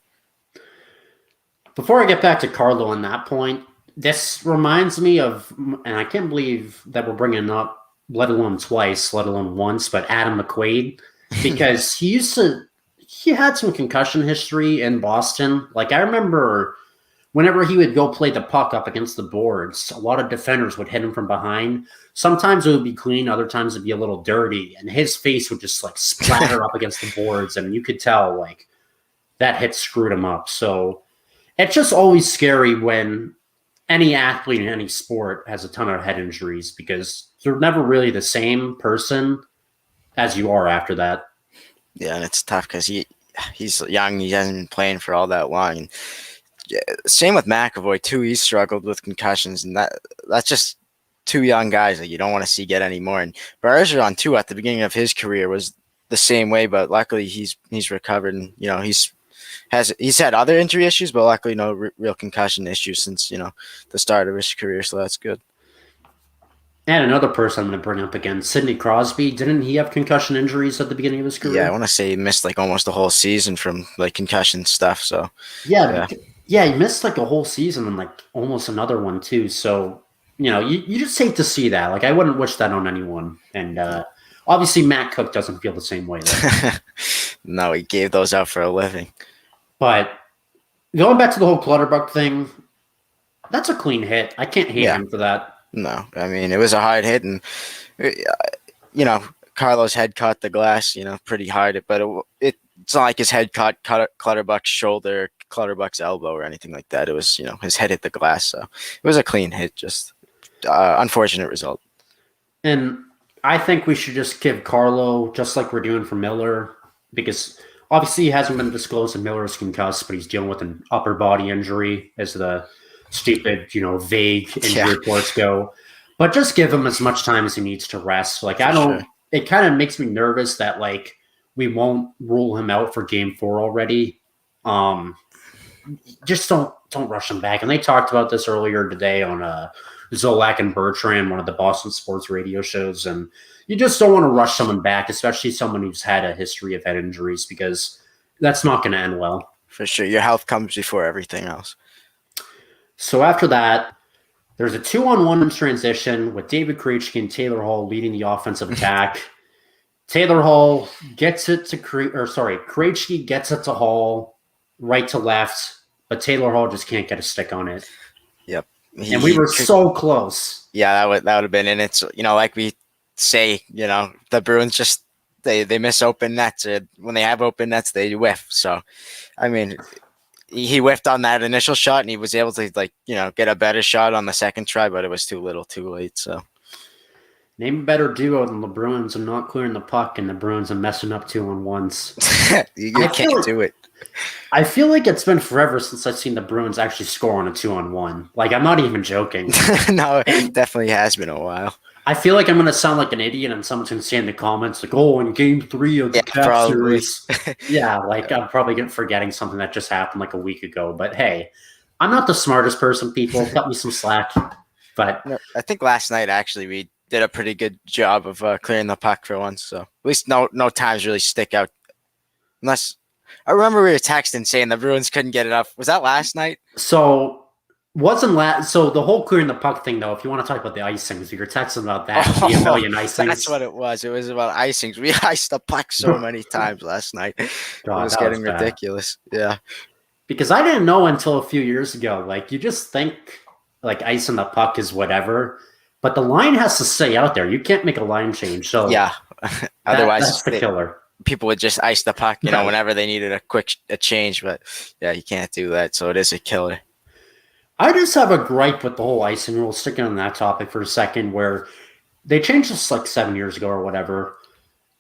Before I get back to Carlo on that point, this reminds me of, and I can't believe that we're bringing up, let alone twice, let alone once, but Adam McQuaid, because he had some concussion history in Boston. Like, I remember whenever he would go play the puck up against the boards, a lot of defenders would hit him from behind. Sometimes it would be clean, other times it'd be a little dirty, and his face would just like splatter up against the boards, and you could tell like that hit screwed him up. So it's just always scary when any athlete in any sport has a ton of head injuries, because they're never really the same person as you are after that. Yeah, and it's tough because he's young. He hasn't been playing for all that long. And same with McAvoy too. He's struggled with concussions, and that's just two young guys that you don't want to see get any more. And Bergeron too, at the beginning of his career, was the same way, but luckily he's recovered, and he's had other injury issues, but luckily no real concussion issues since the start of his career. So that's good. And another person I'm going to bring up again, Sidney Crosby. Didn't he have concussion injuries at the beginning of his career? Yeah, I want to say he missed like almost the whole season from like concussion stuff. So yeah, he missed like a whole season and like almost another one too. So you just hate to see that. Like, I wouldn't wish that on anyone. And obviously Matt Cook doesn't feel the same way. No, he gave those out for a living. But going back to the whole Clutterbuck thing, that's a clean hit. I can't hate him for that. No, I mean, it was a hard hit, and Carlo's head caught the glass, pretty hard. But it's not like his head caught Clutterbuck's shoulder, Clutterbuck's elbow, or anything like that. It was, his head hit the glass, so it was a clean hit. Just unfortunate result. And I think we should just give Carlo, just like we're doing for Miller, because obviously he hasn't been disclosed that Miller is concussed, but he's dealing with an upper body injury, as the stupid, vague injury reports go. But just give him as much time as he needs to rest. Like, it kind of makes me nervous that like we won't rule him out for game 4 already. Just don't rush him back. And they talked about this earlier today on Zolak and Bertrand, one of the Boston sports radio shows. And you just don't want to rush someone back, especially someone who's had a history of head injuries, because that's not going to end well. For sure. Your health comes before everything else. So after that, there's a 2-on-1 transition with David Krejci and Taylor Hall leading the offensive attack. Taylor Hall gets it to Krejci gets it to Hall, right to left, but Taylor Hall just can't get a stick on it. Yep. And we were so close. Yeah, that would have been in it. Like we say, the Bruins just they miss open nets. When they have open nets, they whiff. So, I mean, he whiffed on that initial shot, and he was able to get a better shot on the second try, but it was too little, too late. So, name a better duo than the Bruins and not clearing the puck, and the Bruins are messing up 2-on-1s. you can't do it. I feel like it's been forever since I've seen the Bruins actually score on a 2-on-1. Like, I'm not even joking. No, it definitely has been a while. I feel like I'm going to sound like an idiot, and someone's going to say in the comments, like, oh, in game 3 of the Cap series. Yeah, like, I'm probably forgetting something that just happened like a week ago. But hey, I'm not the smartest person, people. Cut me some slack. But I think last night, actually, we did a pretty good job of clearing the puck for once. So at least no times really stick out. Unless I remember we were texting saying the Bruins couldn't get it up. Was that last night? So the whole clearing the puck thing, though, if you want to talk about the icings, you're texting about that. The million icings. That's what it was. It was about icings. We iced the puck so many times last night. God, it was getting ridiculous. Yeah. Because I didn't know until a few years ago. Like, you just think like icing the puck is whatever, but the line has to stay out there. You can't make a line change. So yeah. Otherwise, that's the killer. People would just ice the puck, whenever they needed a change. But yeah, you can't do that. So it is a killer. I just have a gripe with the whole icing rule, sticking on that topic for a second, where they changed this like 7 years ago or whatever.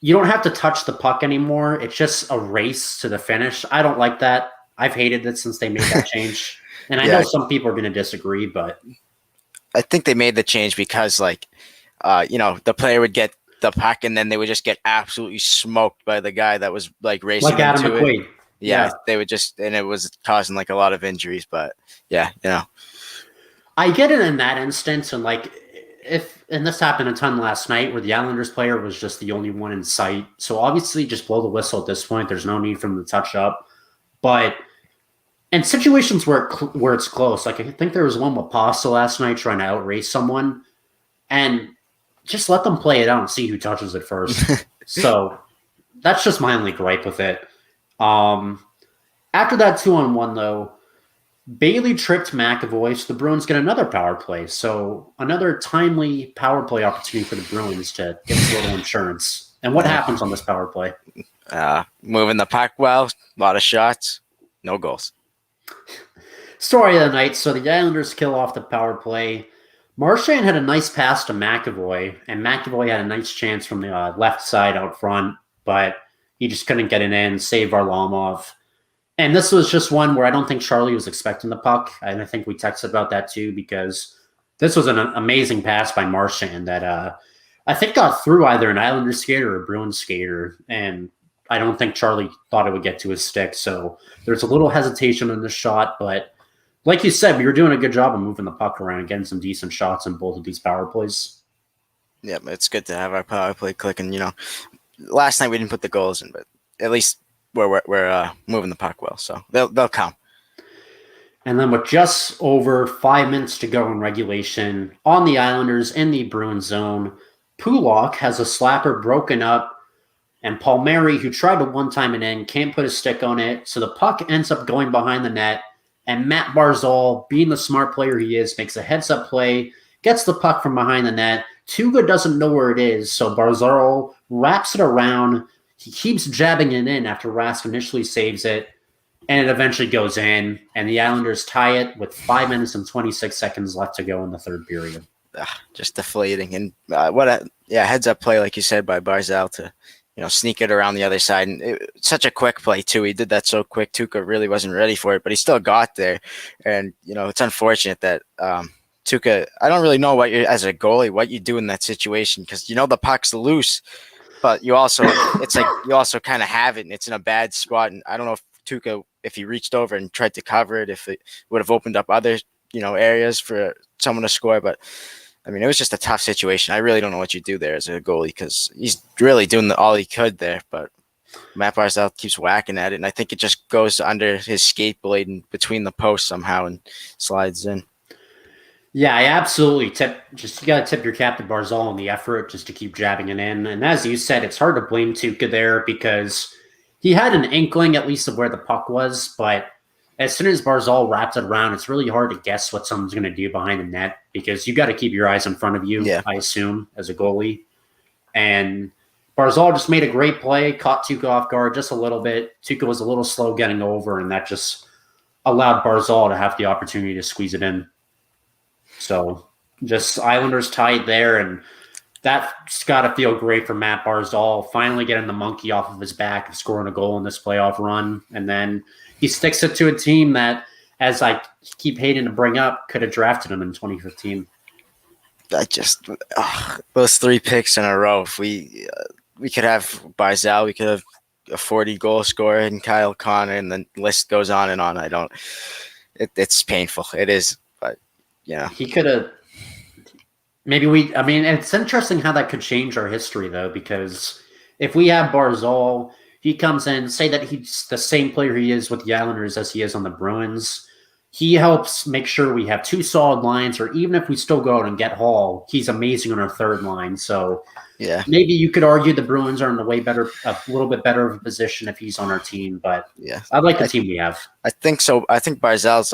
You don't have to touch the puck anymore. It's just a race to the finish. I don't like that. I've hated it since they made that change. And I know some people are going to disagree, but I think they made the change because the player would get the puck, and then they would just get absolutely smoked by the guy that was like racing like Adam into McQuaid. it. Yeah, they would just, and it was causing like a lot of injuries. But yeah, I get it in that instance, and like and this happened a ton last night where the Islanders player was just the only one in sight. So obviously, just blow the whistle at this point. There's no need for them to touch up. But in situations where it's close, like I think there was one with Pasta last night trying to outrace someone, and just let them play it out and see who touches it first. So that's just my only gripe with it. After that 2-on-1 though, Bailey tripped McAvoy, so the Bruins get another power play. So another timely power play opportunity for the Bruins to get a little insurance. And what happens on this power play? moving the puck well, a lot of shots, no goals. Story of the night. So the Islanders kill off the power play. Marchand had a nice pass to McAvoy, and McAvoy had a nice chance from the left side out front, but he just couldn't get it in, save Varlamov. And this was just one where I don't think Charlie was expecting the puck. And I think we texted about that too, because this was an amazing pass by Marchand that I think got through either an Islanders skater or a Bruins skater. And I don't think Charlie thought it would get to his stick. So there's a little hesitation in the shot. But like you said, we were doing a good job of moving the puck around and getting some decent shots in both of these power plays. Yeah, it's good to have our power play clicking. Last night we didn't put the goals in, but at least we're moving the puck well, so they'll come. And then with just over 5 minutes to go in regulation on the Islanders in the Bruins zone, Pulak has a slapper broken up, and Palmieri, who tried to one-time it in, can't put his stick on it, so the puck ends up going behind the net, and Matt Barzal, being the smart player he is, makes a heads-up play, gets the puck from behind the net. Tuga doesn't know where it is, so Barzal wraps it around. He keeps jabbing it in after Rask initially saves it, and it eventually goes in, and the Islanders tie it with 5 minutes and 26 seconds left to go in the third period. Just deflating. And heads-up play, like you said, by Barzal to sneak it around the other side. And such a quick play, too. He did that so quick. Tuukka really wasn't ready for it, but he still got there. And, it's unfortunate that Tuukka, I don't really know as a goalie, what you do in that situation, because, the puck's loose. But you also kind of have it, and it's in a bad spot. And I don't know if Tuukka, if he reached over and tried to cover it, if it would have opened up other, areas for someone to score. But I mean, it was just a tough situation. I really don't know what you do there as a goalie, because he's really doing all he could there. But Matt Barzal keeps whacking at it, and I think it just goes under his skate blade and between the posts somehow and slides in. Yeah, I absolutely you got to tip your cap to Barzal on the effort just to keep jabbing it in. And as you said, it's hard to blame Tuukka there because he had an inkling at least of where the puck was. But as soon as Barzal wraps it around, it's really hard to guess what someone's going to do behind the net because you got to keep your eyes in front of you, I assume, as a goalie. And Barzal just made a great play, caught Tuukka off guard just a little bit. Tuukka was a little slow getting over, and that just allowed Barzal to have the opportunity to squeeze it in. So just Islanders tied there, and that's got to feel great for Matt Barzal, finally getting the monkey off of his back and scoring a goal in this playoff run. And then he sticks it to a team that, as I keep hating to bring up, could have drafted him in 2015. Those 3 picks in a row. If we could have Barzal, we could have a 40-goal scorer and Kyle Connor, and the list goes on and on. It's painful. It is. Yeah, he could have. It's interesting how that could change our history, though, because if we have Barzal, he comes in, say that he's the same player he is with the Islanders as he is on the Bruins. He helps make sure we have 2 solid lines, or even if we still go out and get Hall, he's amazing on our third line. So yeah, maybe you could argue the Bruins are in a little bit better of a position if he's on our team. But yeah, I like the team we have. I think so. I think Barzal's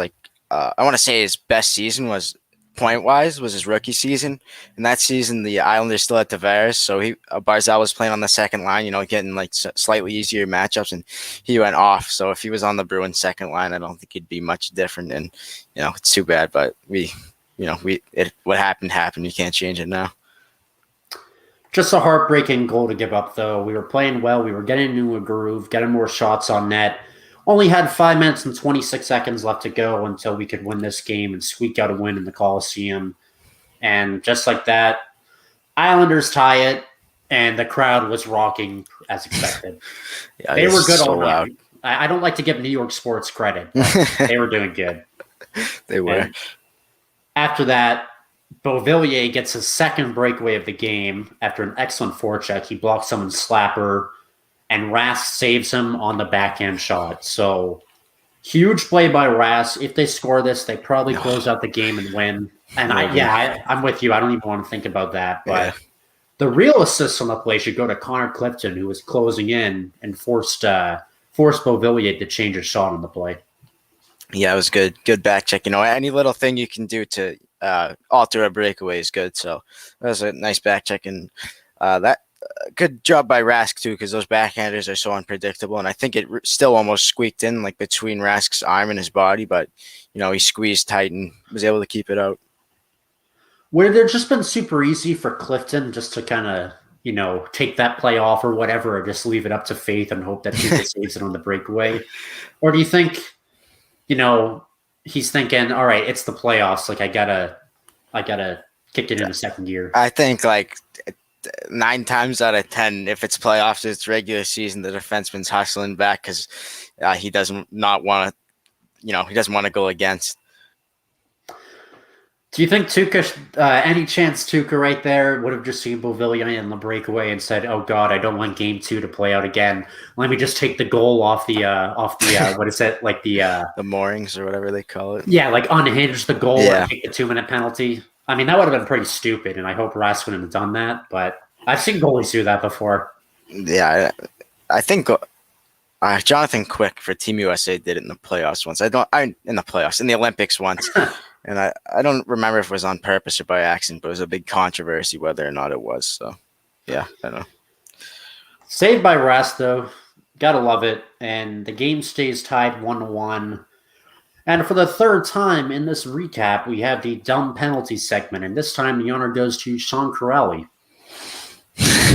I want to say his best season was point-wise was his rookie season. And that season, the Islanders still had Tavares. So Barzal was playing on the second line, getting slightly easier matchups, and he went off. So if he was on the Bruins second line, I don't think he'd be much different. And, it's too bad, but what happened. You can't change it now. Just a heartbreaking goal to give up, though. We were playing well. We were getting into a groove, getting more shots on net. Only had 5 minutes and 26 seconds left to go until we could win this game and squeak out a win in the Coliseum. And just like that, Islanders tie it. and the crowd was rocking as expected. Yeah, They were good so all loud. night. I don't like to give New York sports credit, but they were doing good. They were. And after that, Beauvillier gets his second breakaway of the game after an excellent forecheck. He blocks someone's slapper, and Rask saves him on the backhand shot. So huge play by Rask. If they score this, they probably close out the game and win. And I'm with you. I don't even want to think about that. But the real assist on the play should go to Connor Clifton, who was closing in and forced Beauvillier to change his shot on the play. Yeah, it was good. Good back check. Any little thing you can do to alter a breakaway is good. So that was a nice back check, and that good job by Rask too, because those backhanders are so unpredictable. And I think it still almost squeaked in like between Rask's arm and his body, but he squeezed tight and was able to keep it out. Would it have just been super easy for Clifton just to kind of take that play off or whatever, or just leave it up to faith and hope that Tuukka saves it on the breakaway? Or do you think he's thinking, all right, it's the playoffs. Like I gotta kick it in the second gear. I think like 9 times out of 10, if it's playoffs, it's regular season, the defenseman's hustling back because he doesn't want to go against. Do you think Tuukka, any chance Tuukka right there would have just seen Beauvillier in the breakaway and said, "Oh God, I don't want Game 2 to play out again. Let me just take the goal off the what is it, like the moorings or whatever they call it?" Yeah, like unhinge the goal and take the 2-minute penalty. I mean, that would have been pretty stupid, and I hope Rask wouldn't have done that. But I've seen goalies do that before. Yeah, I think Jonathan Quick for Team USA did it in the playoffs once. In the Olympics once. And I don't remember if it was on purpose or by accident, but it was a big controversy whether or not it was. So, yeah, I don't know. Saved by Rask, though. Gotta love it. And the game stays tied 1-1. And for the third time in this recap, we have the dumb penalty segment. And this time the honor goes to Sean Corelli.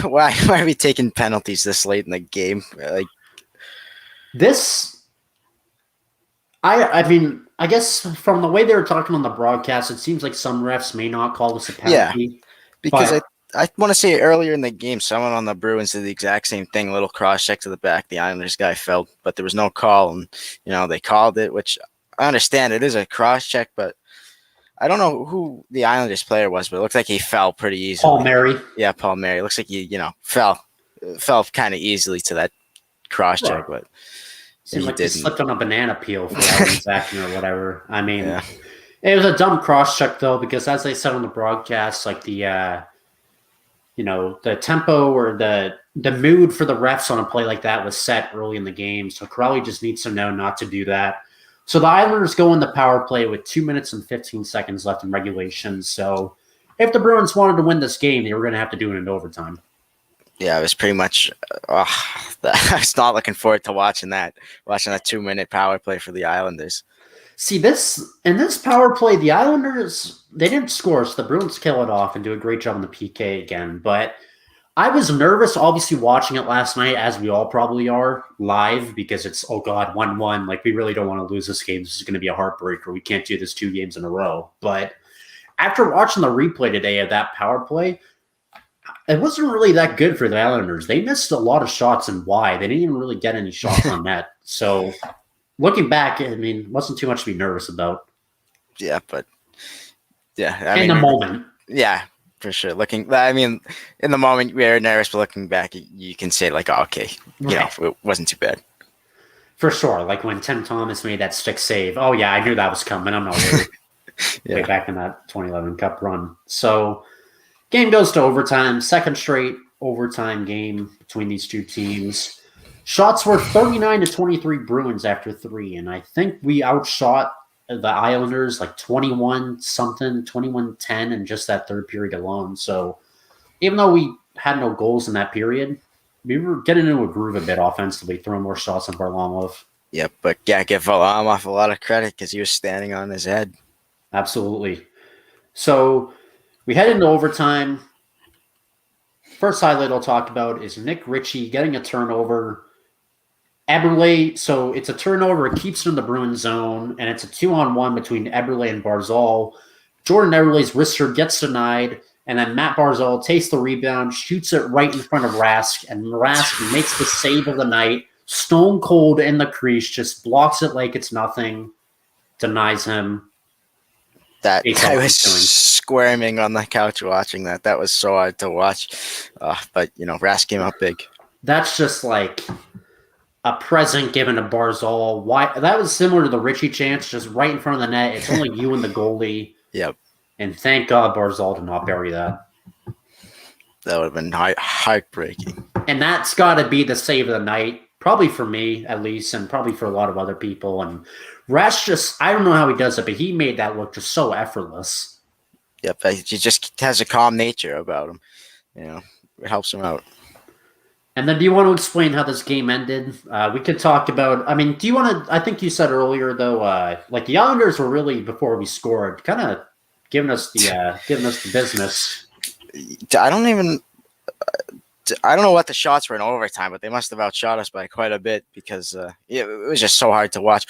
Why are we taking penalties this late in the game? Like this... I mean, I guess from the way they were talking on the broadcast, it seems like some refs may not call this a penalty. Yeah, because I want to say earlier in the game, someone on the Bruins did the exact same thing, a little cross check to the back. The Islanders guy fell, but there was no call, and they called it, which I understand it is a cross check, but I don't know who the Islanders player was, but it looked like he fell pretty easily. Paul Mary. Yeah, Paul Mary. It looks like he fell kind of easily to that cross check, but. Seemed like he slipped on a banana peel for that transaction or whatever. I mean, It was a dumb cross check though, because as they said on the broadcast, like the the tempo or the mood for the refs on a play like that was set early in the game. So Corelli just needs to know not to do that. So the Islanders go in the power play with 2 minutes and 15 seconds left in regulation. So if the Bruins wanted to win this game, they were going to have to do it in overtime. Yeah, it was pretty much. I was not looking forward to watching that 2-minute power play for the Islanders. See, this power play, the Islanders, they didn't score, so the Bruins kill it off and do a great job on the PK again. But I was nervous, obviously, watching it last night, as we all probably are, live, because it's, oh God, 1-1. Like, we really don't want to lose this game. This is going to be a heartbreaker. We can't do this 2 games in a row. But after watching the replay today of that power play, it wasn't really that good for the Islanders. They missed a lot of shots and wide. They didn't even really get any shots on net. So looking back, I mean, wasn't too much to be nervous about. Yeah, but yeah. In the moment. Yeah, for sure. In the moment we were nervous, but looking back, you can say like, oh, okay, it wasn't too bad. For sure. Like when Tim Thomas made that stick save. Oh yeah, I knew that was coming. I'm not worried. Way back in that 2011 Cup run. So game goes to overtime, second straight overtime game between these two teams. Shots were 39-23 Bruins after 3, and I think we outshot the Islanders like 21-something, 21-10 in just that third period alone. So even though we had no goals in that period, we were getting into a groove a bit offensively, throwing more shots on Varlamov. Yep, but give Varlamov a lot of credit because he was standing on his head. Absolutely. So we head into overtime. First highlight I'll talk about is Nick Ritchie getting a turnover. Eberle, so it's a turnover. It keeps it in the Bruins zone, and it's a 2-on-1 between Eberle and Barzal. Jordan Eberle's wrister gets denied. And then Matt Barzal takes the rebound, shoots it right in front of Rask, and Rask makes the save of the night. Stone cold in the crease, just blocks it like it's nothing, denies him. That I was squirming on the couch watching that. That was so hard to watch. But, Rask came out big. That's just like a present given to Barzal. Why? That was similar to the Richie chance, just right in front of the net. It's only you and the goalie. Yep. And thank God Barzal did not bury that. That would have been heartbreaking. And that's got to be the save of the night, probably for me at least, and probably for a lot of other people. And Rask just, I don't know how he does it, but he made that look just so effortless. Yep, he just has a calm nature about him. It helps him out. And then do you want to explain how this game ended? We could talk about, do you want to, I think you said earlier, though, like the Islanders were really, before we scored, kind of giving us the business. I don't know what the shots were in overtime, but they must have outshot us by quite a bit because it was just so hard to watch.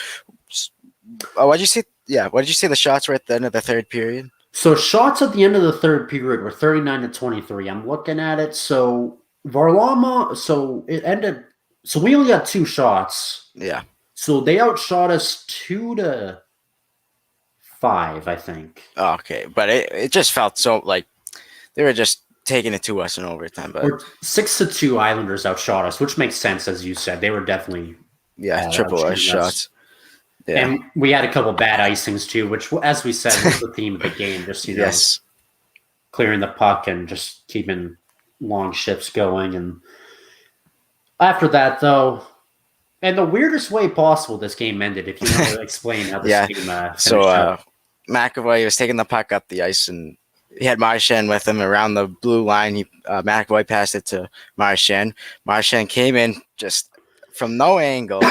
What did you say? Yeah, what did you say the shots were at the end of the third period? So shots at the end of the third period were 39-23. I'm looking at it. So Varlamov, so it ended. So we only got 2 shots. Yeah. So they outshot us 2-5, I think. Okay, but it just felt so like they were just taking it to us in overtime. But 6-2 Islanders outshot us, which makes sense, as you said. They were definitely triple ice shots. Yeah. And we had a couple bad icings too, which, as we said, was the theme of the game. Just clearing the puck and just keeping long shifts going. And after that, though, in the weirdest way possible, this game ended. If you want to explain how this game finished. So McAvoy was taking the puck up the ice, and he had Marchand with him around the blue line. McAvoy passed it to Marchand. Marchand came in just from no angle,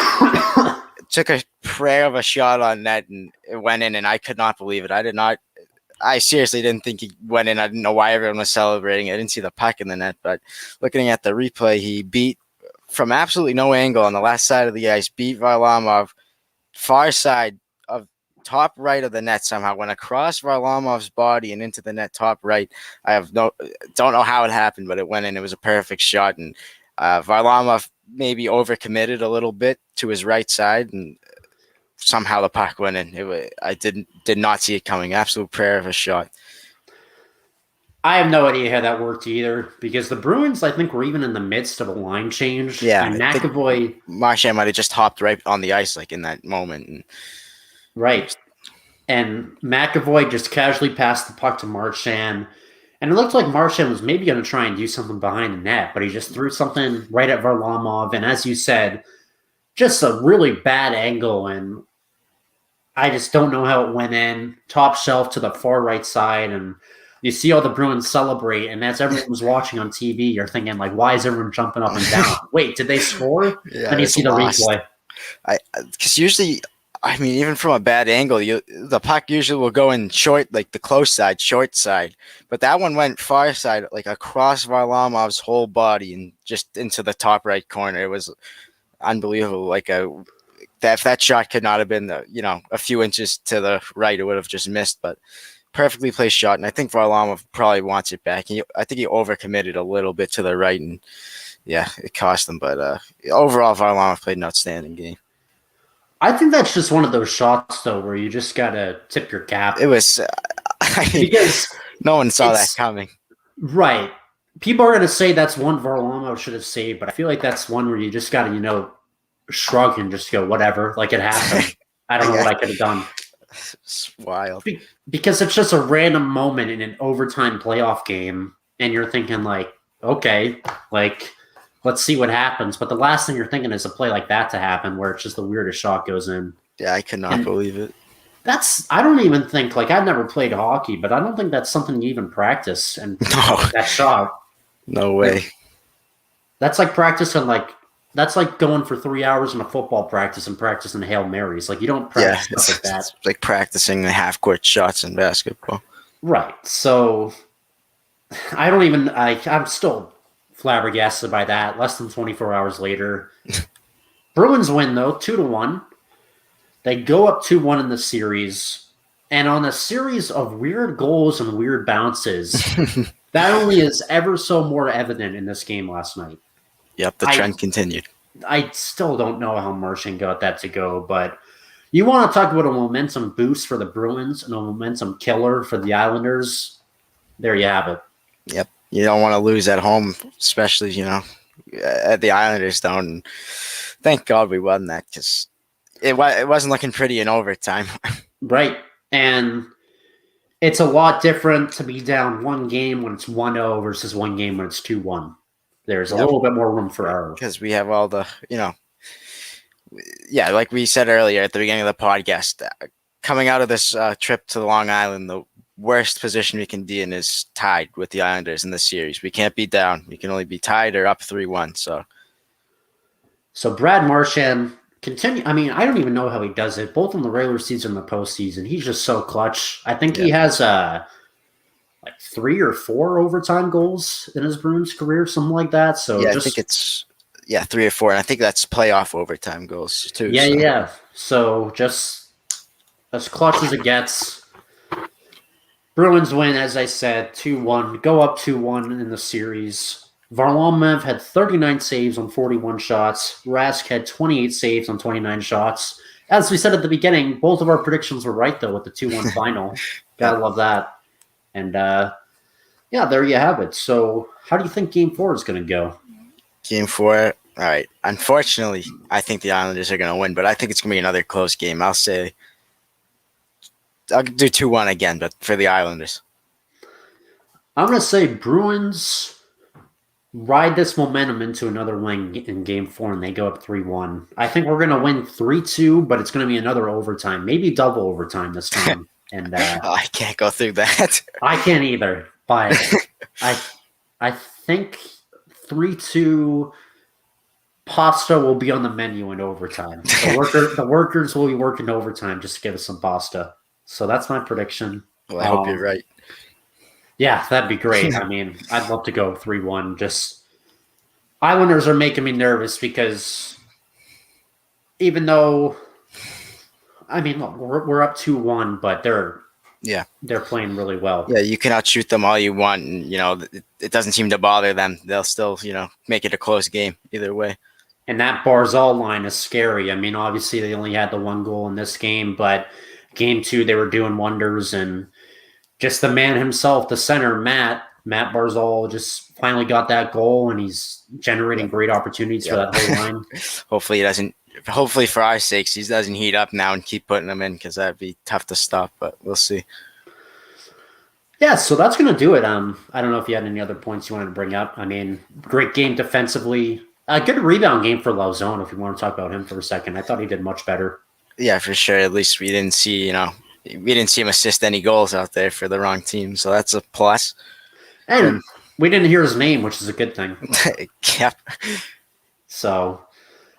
took a prayer of a shot on net, and it went in, and I could not believe it. I seriously didn't think he went in. I didn't know why everyone was celebrating. I didn't see the puck in the net, but looking at the replay, he beat from absolutely no angle on the last side of the ice, beat Varlamov far side of top right of the net somehow, went across Varlamov's body and into the net top right. Don't know how it happened, but it went in. It was a perfect shot, and Varlamov maybe overcommitted a little bit to his right side, and somehow the puck went in. I did not see it coming. Absolute prayer of a shot. I have no idea how that worked either, because the Bruins, I think, were even in the midst of a line change. Yeah, and McAvoy, Marchand might have just hopped right on the ice like in that moment. Right, and McAvoy just casually passed the puck to Marchand, and it looked like Marchand was maybe going to try and do something behind the net, but he just threw something right at Varlamov, and as you said, just a really bad angle, and I just don't know how it went in. Top shelf to the far right side, and you see all the Bruins celebrate, and as everyone was watching on TV, you're thinking, like, why is everyone jumping up and down? Wait, did they score? Yeah, then you see the replay. Because usually, even from a bad angle, the puck usually will go in short, like the close side, short side. But that one went far side, like across Varlamov's whole body and just into the top right corner. It was unbelievable. If that shot could not have been a few inches to the right, it would have just missed. But perfectly placed shot, and I think Varlamov probably wants it back. I think he overcommitted a little bit to the right, and it cost them. But overall, Varlamov played an outstanding game. I think that's just one of those shots, though, where you just gotta tip your cap. It was because no one saw that coming. Right. People are gonna say that's one Varlamov should have saved, but I feel like that's one where you just gotta, shrug and just go, whatever. Like, it happened. I don't know what I could have done. It's wild. Because it's just a random moment in an overtime playoff game, and you're thinking, like, okay, like, let's see what happens. But the last thing you're thinking is a play like that to happen, where it's just the weirdest shot goes in. Yeah, I could not believe it. I don't even think, like, I've never played hockey, but I don't think that's something you even practice. And that shot. No way. That's like practicing, that's like going for 3 hours in a football practice and practicing Hail Marys. Like, you don't practice stuff like that. It's like practicing the half-court shots in basketball. Right. So, I'm still flabbergasted by that. Less than 24 hours later. Bruins win, though, 2-1. They go up 2-1 in the series. And on a series of weird goals and weird bounces, that only is ever so more evident in this game last night. Yep, the trend continued. I still don't know how Marchand got that to go, but you want to talk about a momentum boost for the Bruins and a momentum killer for the Islanders. There you have it. Yep. You don't want to lose at home, especially, at the Islanders don't. And thank God we won that because it wasn't looking pretty in overtime. Right. And it's a lot different to be down one game when it's 1-0 versus one game when it's 2-1. There's a little bit more room for error. Because we have all the, like we said earlier at the beginning of the podcast, coming out of this trip to Long Island, the worst position we can be in is tied with the Islanders in the series. We can't be down. We can only be tied or up 3-1. So Brad Marchand continue. I mean, I don't even know how he does it, both in the regular season and the postseason. He's just so clutch. I think he has like 3 or 4 overtime goals in his Bruins career, something like that. So I think it's 3 or 4, and I think that's playoff overtime goals too. Yeah. So just as clutch as it gets. Bruins win, as I said, 2-1. Go up 2-1 in the series. Varlamov had 39 saves on 41 shots. Rask had 28 saves on 29 shots. As we said at the beginning, both of our predictions were right, though, with the 2-1 final. Gotta love that. And, there you have it. So how do you think Game 4 is going to go? Game 4, all right. Unfortunately, I think the Islanders are going to win, but I think it's going to be another close game. I'll do 2-1 again, but for the Islanders. I'm going to say Bruins ride this momentum into another win in Game 4, and they go up 3-1. I think we're going to win 3-2, but it's going to be another overtime, maybe double overtime this time. And I can't go through that. I can't either, but I think 3-2 pasta will be on the menu in overtime. The workers will be working overtime just to give us some pasta. So that's my prediction. Well, I hope you're right. Yeah, that'd be great. I mean, I'd love to go 3-1. Just Islanders are making me nervous because even though, I mean, look, we're up 2-1, but they're playing really well. Yeah, you can outshoot them all you want, and it doesn't seem to bother them. They'll still make it a close game either way. And that Barzal line is scary. I mean, obviously they only had the 1 goal in this game, but Game 2 they were doing wonders, and just the man himself, the center, Matt Barzal, just finally got that goal, and he's generating great opportunities for that whole line. Hopefully he doesn't. Hopefully for our sakes, he doesn't heat up now and keep putting them in because that'd be tough to stop. But we'll see. Yeah, so that's going to do it. I don't know if you had any other points you wanted to bring up. I mean, great game defensively. A good rebound game for Lauzon, if you want to talk about him for a second. I thought he did much better. Yeah, for sure. At least we didn't see him assist any goals out there for the wrong team, so that's a plus. And we didn't hear his name, which is a good thing. Yep. So,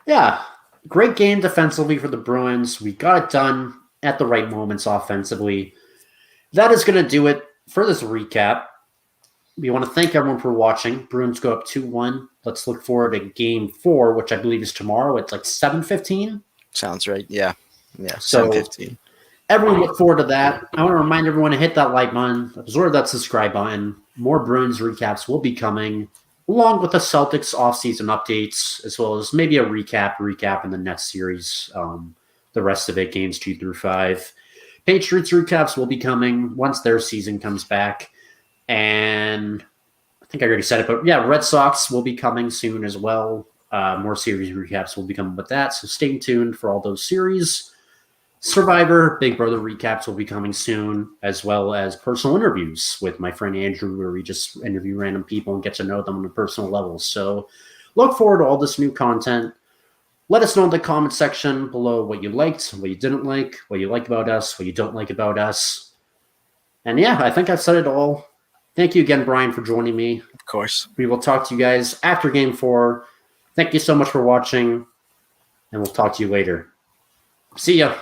yeah, great game defensively for the Bruins. We got it done at the right moments offensively. That is going to do it for this recap. We want to thank everyone for watching. Bruins go up 2-1. Let's look forward to Game 4, which I believe is tomorrow. It's like 7:15. Sounds right. Yeah. So 7:15. Everyone look forward to that. I want to remind everyone to hit that like button, absorb that subscribe button. More Bruins recaps will be coming, along with the Celtics offseason updates, as well as maybe a recap in the next series. The rest of it, games 2 through 5. Patriots recaps will be coming once their season comes back. And I think I already said it, but yeah, Red Sox will be coming soon as well. More series recaps will be coming with that, so stay tuned for all those series. Survivor, Big Brother recaps will be coming soon, as well as personal interviews with my friend Andrew, where we just interview random people and get to know them on a personal level. So look forward to all this new content. Let us know in the comment section below what you liked, what you didn't like, what you like about us, what you don't like about us. And yeah, I think I've said it all. Thank you again, Brian, for joining me. Of course. We will talk to you guys after Game 4. Thank you so much for watching, and we'll talk to you later. See ya.